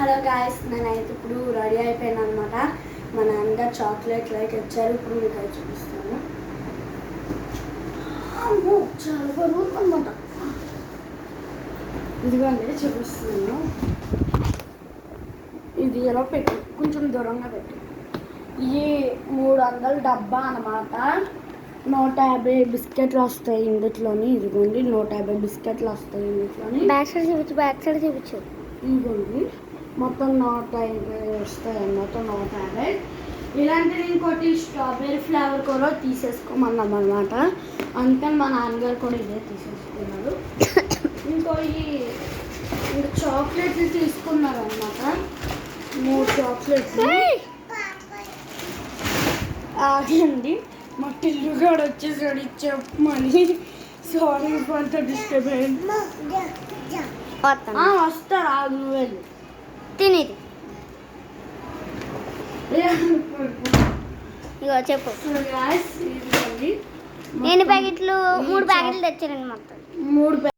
Hello guys, నేనైతే ఇప్పుడు ready అయిపోయాను అనమాట. మా నాన్నగారు చాక్లెట్లు అయితే వచ్చారు. ఇప్పుడు మీకు అయితే చూపిస్తాను. చాలా బరువు అనమాట. ఇదిగోండి చూపిస్తున్నాను. ఇది ఎలా పెట్టి కొంచెం దూరంగా పెట్టి ఇది 300 డబ్బా అనమాట. 150 బిస్కెట్లు వస్తాయి ఇందులోని. ఇదిగోండి 150 బిస్కెట్లు వస్తాయి ఇందులోని. బ్యాక్ సైడ్ చూపించు. ఇదిగోండి మొత్తం 150 వస్తాయి అన్నమాట. 150 ఇలాంటిది. ఇంకోటి స్ట్రాబెర్రీ ఫ్లేవర్ కూడా తీసేసుకోమన్నాం అనమాట. అందుకని మా నాన్నగారు కూడా ఇదే తీసేసుకున్నారు. ఇంకా చాక్లెట్లు తీసుకున్నారు అనమాట. 3 చాక్లెట్లు. ఆగండి, మా టిల్లుగాడు వచ్చేసాడు చెప్పమని. Sorry for the disturbance. వస్తారు ఆగు, నువ్వు వెళ్ళి తినేది. ఇగో చెప్పు. ఇదిగోండి ఎన్ని ప్యాకెట్లు? 3 ప్యాకెట్లు తెచ్చానండి మొత్తం. 3